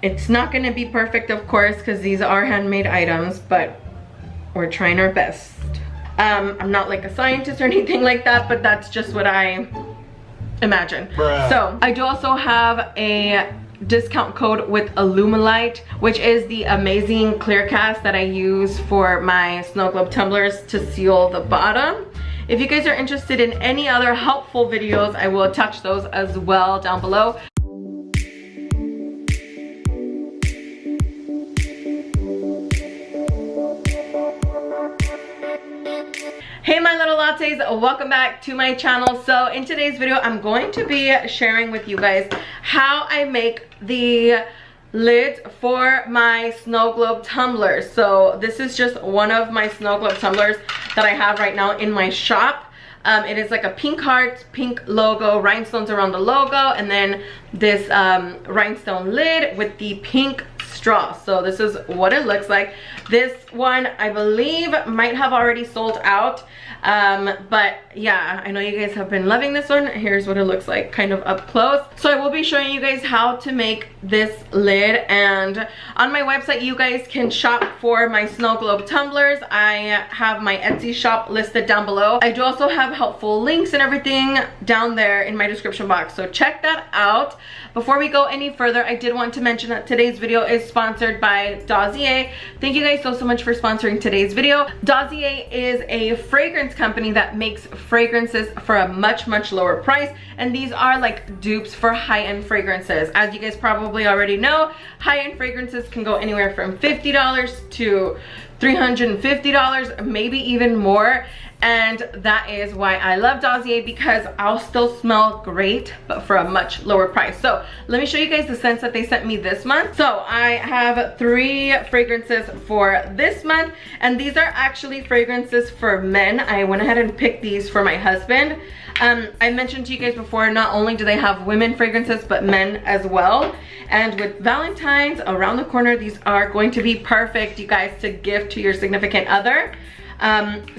It's not gonna be perfect, of course, because these are handmade items, but we're trying our best. I'm not like a scientist or anything like that, but that's just what I imagine. Bruh. So I do also have a discount code with Illuminate, which is the amazing clear cast that I use for my snow globe tumblers to seal the bottom. If you guys are interested in any other helpful videos, I will attach those as well down below. Hey my little lattes, welcome back to my channel. So in today's video, I'm going to be sharing with you guys how I make the lids for my snow globe tumblers. So this is just one of my snow globe tumblers that I have right now in my shop. It is like a pink heart, pink logo, rhinestones around the logo, and then this rhinestone lid with the pink straw. So this is what it looks like. This one I believe might have already sold out, but yeah, I know you guys have been loving this one. Here's what it looks like kind of up close. So I will be showing you guys how to make this lid, and on my website you guys can shop for my snow globe tumblers. I have my Etsy shop listed down below. I do also have helpful links and everything down there in my description box, so check that out. Before we go any further, I did want to mention that today's video is sponsored by Dossier. Thank you guys so much for sponsoring today's video. Dossier is a fragrance company that makes fragrances for a much lower price, and these are like dupes for high-end fragrances. As you guys probably already know, high-end fragrances can go anywhere from $50 to $350, maybe even more. And that is why I love Dossier, because I'll still smell great but for a much lower price. So let me show you guys the scents that they sent me this month. So I have 3 fragrances for this month, and these are actually fragrances for men. I went ahead and picked these for my husband. I mentioned to you guys before, not only do they have women fragrances but men as well, and with Valentine's around the corner, these are going to be perfect, you guys, to gift to your significant other.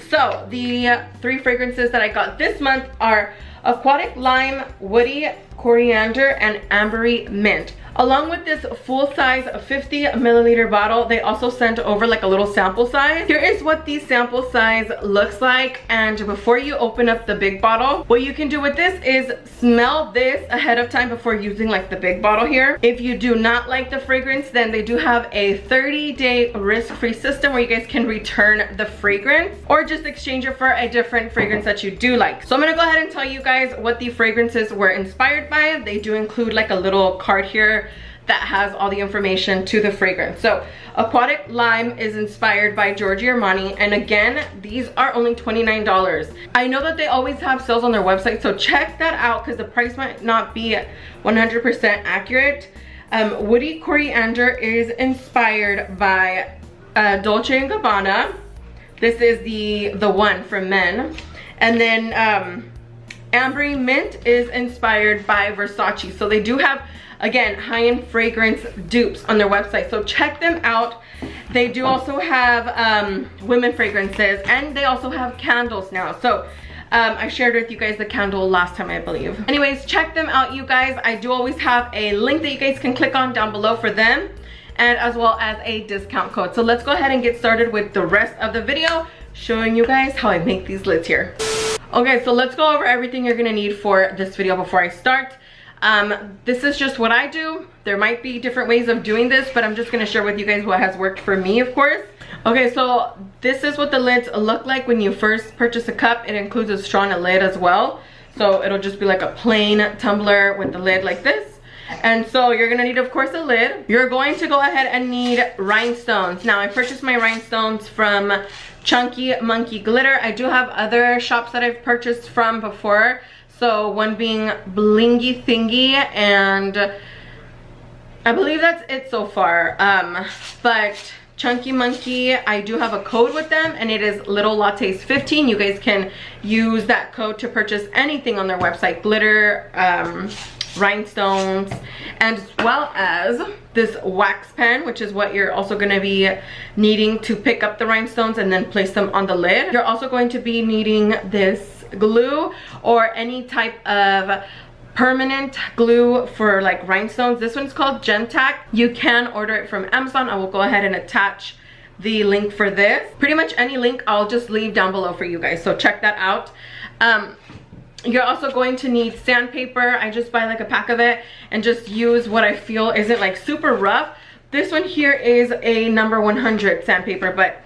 So the 3 fragrances that I got this month are Aquatic Lime, Woody Coriander, and Ambery Mint. Along with this full-size 50 milliliter bottle, they also sent over like a little sample size. Here is what the sample size looks like, and before you open up the big bottle, what you can do with this is smell this ahead of time before using like the big bottle here. If you do not like the fragrance, then they do have a 30-day risk-free system where you guys can return the fragrance or just exchange it for a different fragrance that you do like. So I'm gonna go ahead and tell you guys what the fragrances were inspired by. They do include like a little card here that has all the information to the fragrance. So Aquatic Lime is inspired by Giorgio Armani, and again, these are only $29. I know that they always have sales on their website, so check that out because the price might not be 100% accurate. Woody Coriander is inspired by Dolce & Gabbana. This is the one for men. And then Ambery Mint is inspired by Versace. So they do have, again, high-end fragrance dupes on their website, so check them out. They do also have women fragrances, and they also have candles now. So I shared with you guys the candle last time, I believe. Anyways, check them out, you guys. I do always have a link that you guys can click on down below for them, and as well as a discount code. So let's go ahead and get started with the rest of the video, showing you guys how I make these lids here. Okay, so let's go over everything you're gonna need for this video before I start. This is just what I do. There might be different ways of doing this, but I'm just gonna share with you guys what has worked for me, of course. Okay, so this is what the lids look like when you first purchase a cup. It includes a straw and a lid as well. So it'll just be like a plain tumbler with the lid like this. And so you're gonna need, of course, a lid. You're going to go ahead and need rhinestones. Now I purchased my rhinestones from Chunky Monkey Glitter. I do have other shops that I've purchased from before. So one being Blingy Thingy, and I believe that's it so far. But Chunky Monkey, I do have a code with them, and it is Little Lattes 15. You guys can use that code to purchase anything on their website, glitter, rhinestones, and as well as this wax pen, which is what you're also going to be needing to pick up the rhinestones and then place them on the lid. You're also going to be needing this glue or any type of permanent glue for like rhinestones. This one's called Gem-Tac. You can order it from Amazon. I will go ahead and attach the link for this. Pretty much any link I'll just leave down below for you guys, so check that out. You're also going to need sandpaper. I just buy like a pack of it and just use what I feel isn't like super rough. This one here is a number 100 sandpaper, but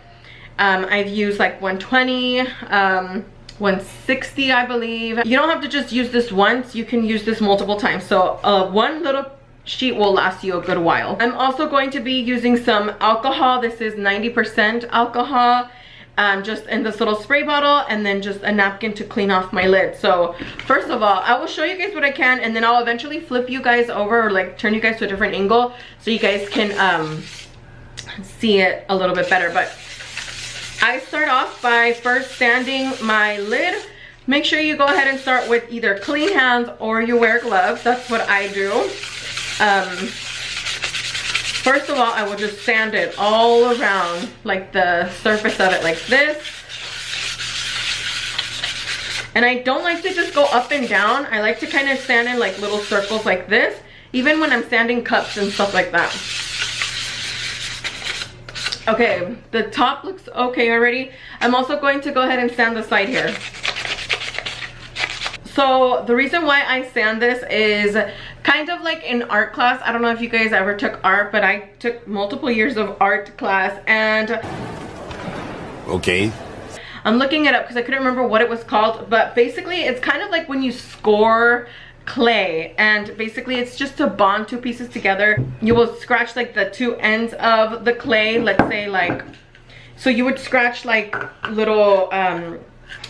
I've used like 120, 160 I believe. You don't have to just use this once, you can use this multiple times, so one little sheet will last you a good while. I'm also going to be using some alcohol. This is 90% alcohol, just in this little spray bottle, and then just a napkin to clean off my lid. So first of all, I will show you guys what I can, and then I'll eventually flip you guys over or like turn you guys to a different angle so you guys can see it a little bit better. But I start off by first sanding my lid. Make sure you go ahead and start with either clean hands or you wear gloves. That's what I do. First of all, I will just sand it all around, like the surface of it like this. And I don't like to just go up and down. I like to kind of sand in like little circles like this, even when I'm sanding cups and stuff like that. Okay, the top looks okay already. I'm also going to go ahead and sand the side here. So the reason why I sand this is kind of like in art class. I don't know if you guys ever took art, but I took multiple years of art class, and okay, I'm looking it up because I couldn't remember what it was called, but basically it's kind of like when you score clay, and basically it's just to bond two pieces together. You will scratch like the two ends of the clay, let's say like, so you would scratch like little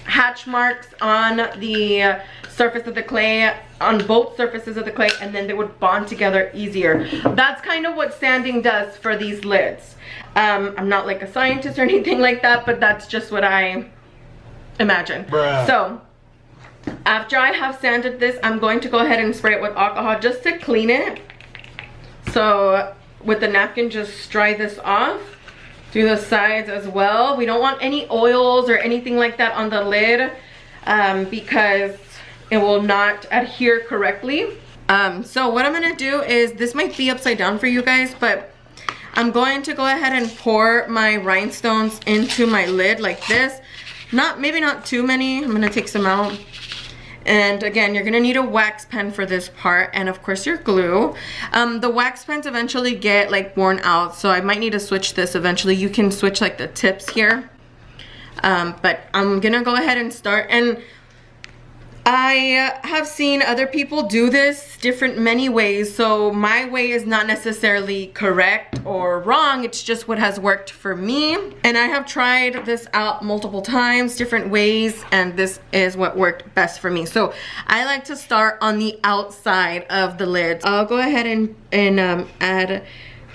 hatch marks on the surface of the clay, on both surfaces of the clay, and then they would bond together easier. That's kind of what sanding does for these lids. I'm not like a scientist or anything like that, but that's just what I imagine. Bruh. So after I have sanded this, I'm going to go ahead and spray it with alcohol just to clean it. So with the napkin, just dry this off. Do the sides as well. We don't want any oils or anything like that on the lid because it will not adhere correctly. So what I'm gonna do is, this might be upside down for you guys, but I'm going to go ahead and pour my rhinestones into my lid like this. Maybe not too many. I'm gonna take some out. And again, you're gonna need a wax pen for this part, and of course your glue. The wax pens eventually get like worn out, so I might need to switch this eventually. You can switch like the tips here. But I'm gonna go ahead and start, and I have seen other people do this many ways, so my way is not necessarily correct or wrong. It's just what has worked for me, and I have tried this out multiple times, different ways, and this is what worked best for me. So I like to start on the outside of the lid. I'll go ahead and add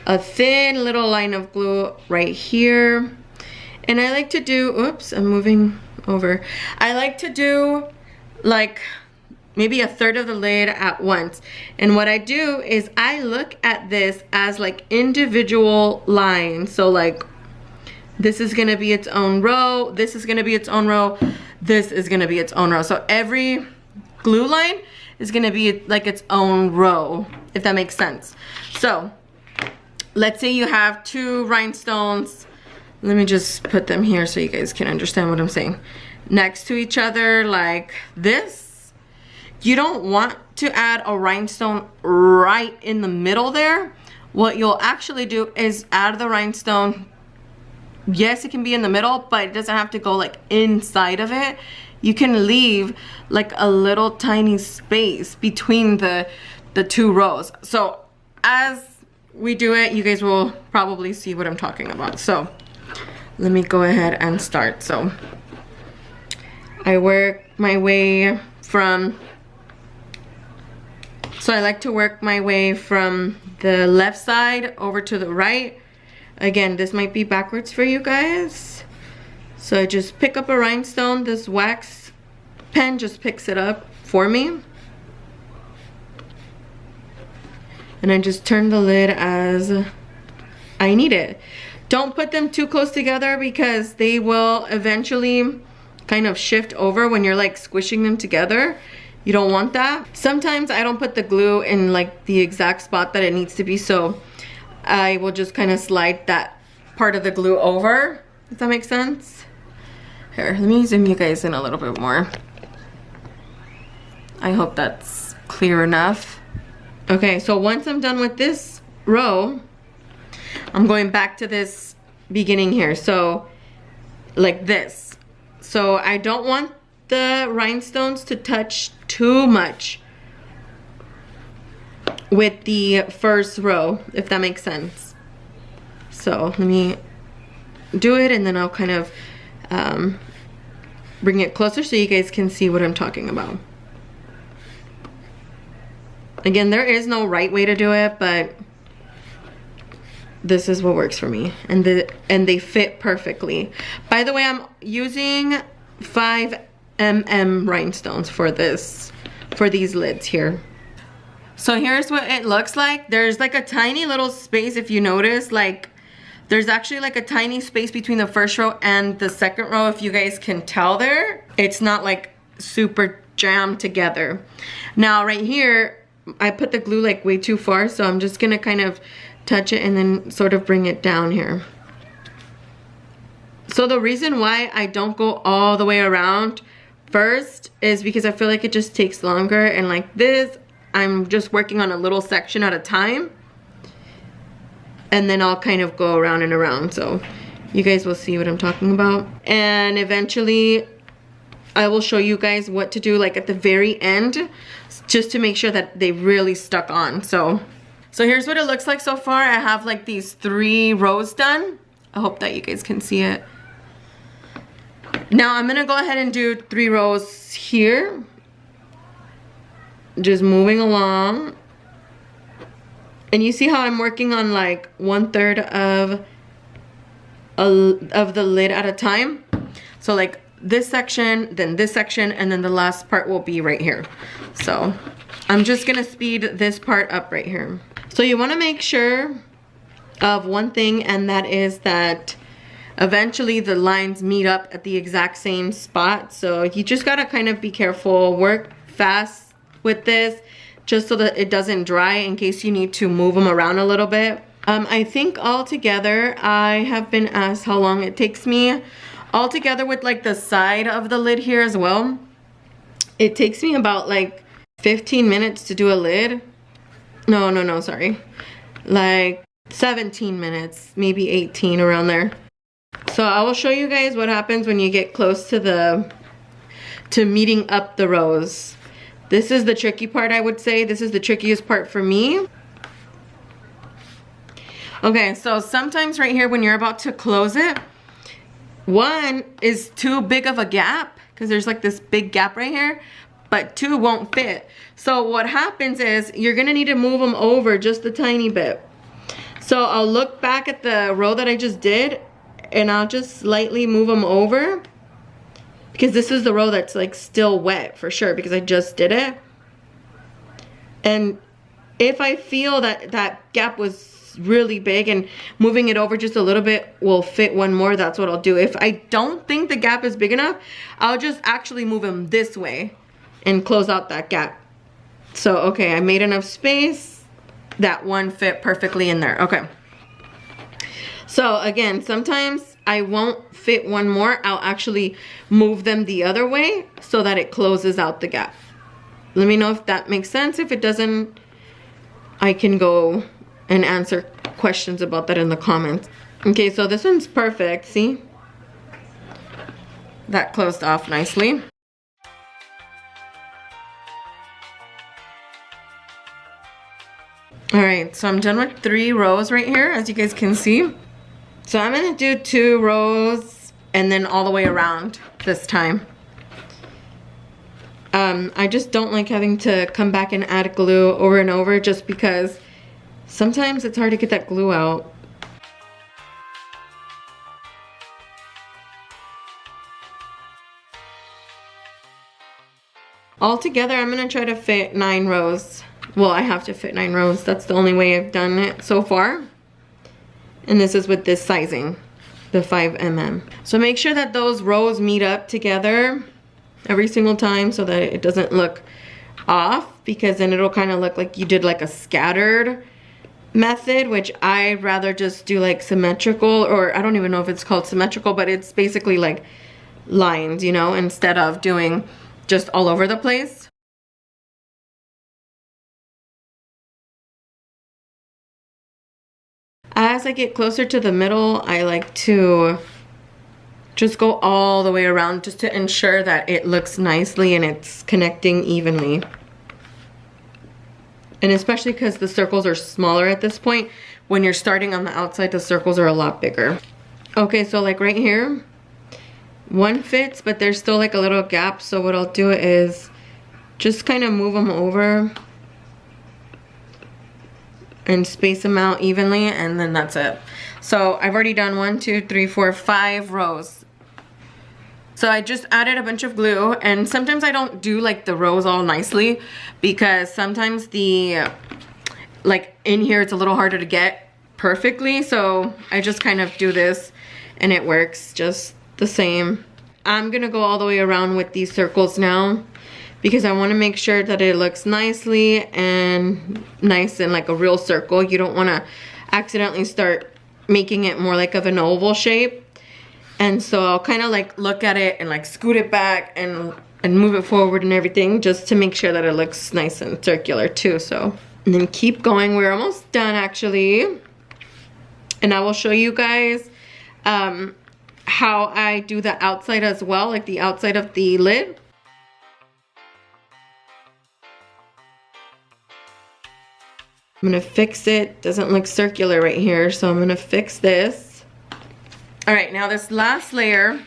a thin little line of glue right here, and I like to do, oops, I'm moving over. I like to do like maybe a third of the lid at once, and what I do is I look at this as like individual lines. So like this is gonna be its own row, this is gonna be its own row, this is gonna be its own row. So every glue line is gonna be like its own row, if that makes sense. So let's say you have two rhinestones. Let me just put them here so you guys can understand what I'm saying. Next to each other like this. You don't want to add a rhinestone right in the middle there. What you'll actually do is add the rhinestone. Yes, it can be in the middle, but it doesn't have to go like inside of it. You can leave like a little tiny space between the two rows. So as we do it, you guys will probably see what I'm talking about. So let me go ahead and start. So I work my way from, so I like to work my way from the left side over to the right. Again, this might be backwards for you guys. So I just pick up a rhinestone. This wax pen just picks it up for me. And I just turn the lid as I need it. Don't put them too close together because they will eventually kind of shift over when you're like squishing them together. You don't want that. Sometimes I don't put the glue in like the exact spot that it needs to be, so I will just kind of slide that part of the glue over. Does that make sense? Here, let me zoom you guys in a little bit more. I hope that's clear enough. Okay, so once I'm done with this row, I'm going back to this beginning here. So like this. So I don't want the rhinestones to touch too much with the first row, if that makes sense. So let me do it, and then I'll kind of bring it closer so you guys can see what I'm talking about. Again, there is no right way to do it, but this is what works for me, and they fit perfectly. By the way, I'm using 5mm rhinestones for these lids here. So here's what it looks like. There's like a tiny little space, if you notice, like there's actually like a tiny space between the first row and the second row, if you guys can tell there. It's not like super jammed together. Now right here, I put the glue like way too far, so I'm just gonna kind of touch it and then sort of bring it down here. So the reason why I don't go all the way around first is because I feel like it just takes longer, and like this, I'm just working on a little section at a time, and then I'll kind of go around and around, so you guys will see what I'm talking about. And eventually I will show you guys what to do like at the very end, just to make sure that they really stuck on. So here's what it looks like so far. I have like these 3 rows done. I hope that you guys can see it. Now I'm gonna go ahead and do 3 rows here. Just moving along. And you see how I'm working on like 1/3 of the lid at a time. So like this section, then this section, and then the last part will be right here. So I'm just gonna speed this part up right here. So you wanna make sure of one thing, and that is that eventually the lines meet up at the exact same spot. So you just gotta kind of be careful, work fast with this, just so that it doesn't dry in case you need to move them around a little bit. I think altogether, I have been asked how long it takes me. Altogether with like the side of the lid here as well, it takes me about like 15 minutes to do a lid. No, sorry. Like 17 minutes, maybe 18, around there. So I will show you guys what happens when you get close to meeting up the rows. This is the tricky part, I would say. This is the trickiest part for me. Okay, so sometimes right here when you're about to close it, one is too big of a gap, because there's like this big gap right here, but 2 won't fit. So what happens is you're gonna need to move them over just a tiny bit. So I'll look back at the row that I just did, and I'll just slightly move them over, because this is the row that's like still wet for sure, because I just did it. And if I feel that that gap was really big and moving it over just a little bit will fit one more, that's what I'll do. If I don't think the gap is big enough, I'll just actually move them this way and close out that gap. So okay, I made enough space. That one fit perfectly in there. Okay, so again, sometimes I won't fit one more. I'll actually move them the other way so that it closes out the gap. Let me know if that makes sense. If it doesn't, I can go and answer questions about that in the comments. Okay, so this one's perfect, see? That closed off nicely. All right, so I'm done with 3 rows right here, as you guys can see. So I'm gonna do 2 rows and then all the way around this time. I just don't like having to come back and add glue over and over, just because sometimes it's hard to get that glue out. Altogether, I'm gonna try to fit 9 rows. Well, I have to fit 9 rows. That's the only way I've done it so far. And this is with this sizing, the 5mm. So make sure that those rows meet up together every single time so that it doesn't look off, because then it'll kind of look like you did like a scattered method, which I'd rather just do like symmetrical, or I don't even know if it's called symmetrical, but it's basically like lines, you know, instead of doing just all over the place. As I get closer to the middle, I like to just go all the way around just to ensure that it looks nicely and it's connecting evenly. And especially because the circles are smaller at this point, when you're starting on the outside, the circles are a lot bigger. Okay, so like right here, one fits, but there's still like a little gap. So what I'll do is just kind of move them over and space them out evenly, and then that's it. So I've already done 1, 2, 3, 4, 5 rows. So I just added a bunch of glue, and sometimes I don't do like the rows all nicely because sometimes the like in here it's a little harder to get perfectly, so I just kind of do this and it works just the same. I'm gonna go all the way around with these circles now because I want to make sure that it looks nicely and nice and like a real circle. You don't want to accidentally start making it more like of an oval shape. And so I'll kind of like look at it and like scoot it back and move it forward and everything, just to make sure that it looks nice and circular too. So, and then keep going. We're almost done actually. And I will show you guys how I do the outside as well, like the outside of the lid. I'm gonna fix it. Doesn't look circular right here, so I'm gonna fix this. All right, now this last layer,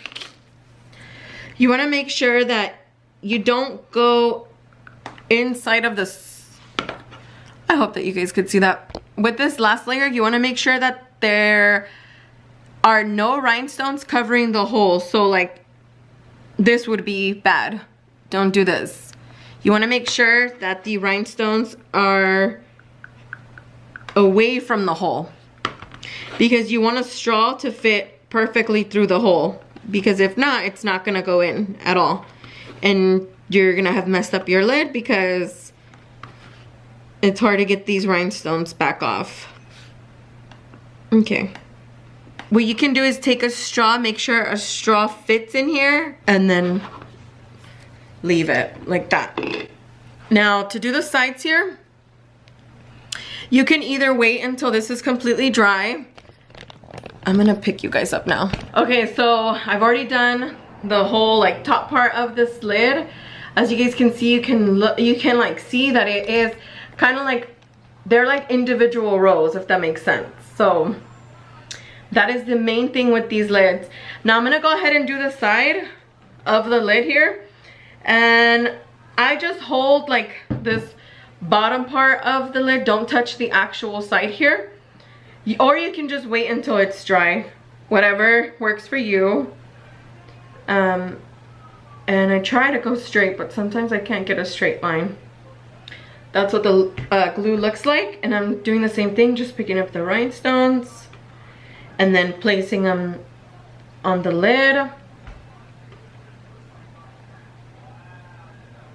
you wanna make sure that you don't go inside of this. I hope that you guys could see that. With this last layer, you wanna make sure that there are no rhinestones covering the hole. So like this would be bad. Don't do this. You wanna make sure that the rhinestones are away from the hole, because you want a straw to fit perfectly through the hole, because if not, it's not gonna go in at all and you're gonna have messed up your lid because it's hard to get these rhinestones back off. Okay, what you can do is take a straw, make sure a straw fits in here, and then leave it like that. Now to do the sides here, you can either wait until this is completely dry. I'm gonna pick you guys up now. Okay, so I've already done the whole like top part of this lid. As you guys can see, you can like see that it is kind of like, they're like individual rows, if that makes sense. So that is the main thing with these lids. Now I'm gonna go ahead and do the side of the lid here, and I just hold like this bottom part of the lid. Don't touch the actual side here, or you can just wait until it's dry, whatever works for you. And I try to go straight, but sometimes I can't get a straight line. That's what the glue looks like, and I'm doing the same thing, just picking up the rhinestones and then placing them on the lid,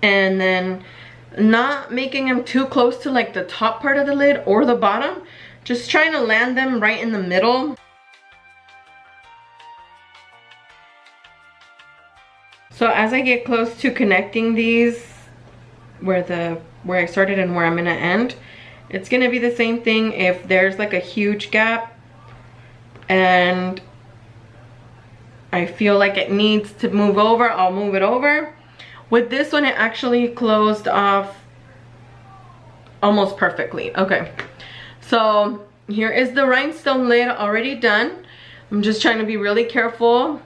and then not making them too close to like the top part of the lid or the bottom, just trying to land them right in the middle. So as I get close to connecting these, where I started and where I'm gonna end, it's gonna be the same thing. If there's like a huge gap and I feel like it needs to move over, I'll move it over. With this one, it actually closed off almost perfectly. Okay, so here is the rhinestone lid already done. I'm just trying to be really careful.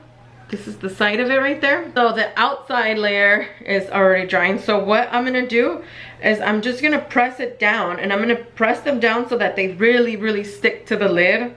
This is the side of it right there. So the outside layer is already drying. So what I'm gonna do is I'm just gonna press it down, and I'm gonna press them down so that they really, really stick to the lid.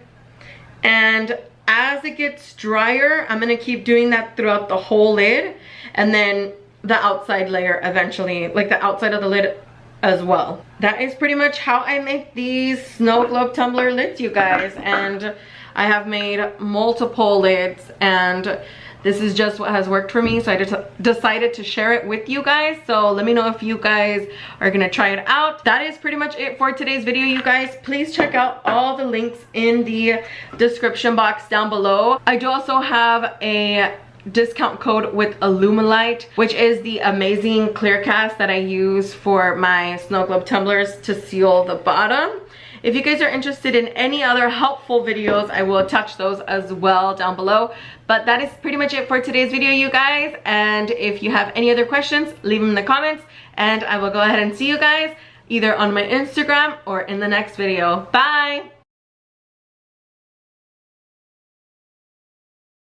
And as it gets drier, I'm gonna keep doing that throughout the whole lid, and then the outside layer eventually, like the outside of the lid as well. That is pretty much how I make these snow globe tumbler lids, you guys. And I have made multiple lids, and this is just what has worked for me, so I just decided to share it with you guys. So let me know if you guys are gonna try it out. That is pretty much it for today's video, you guys. Please check out all the links in the description box down below. I do also have a discount code with Illuminate, which is the amazing clear cast that I use for my snow globe tumblers to seal the bottom. If you guys are interested in any other helpful videos, I will attach those as well down below. But that is pretty much it for today's video, you guys. And if you have any other questions, leave them in the comments, and I will go ahead and see you guys either on my Instagram or in the next video. Bye!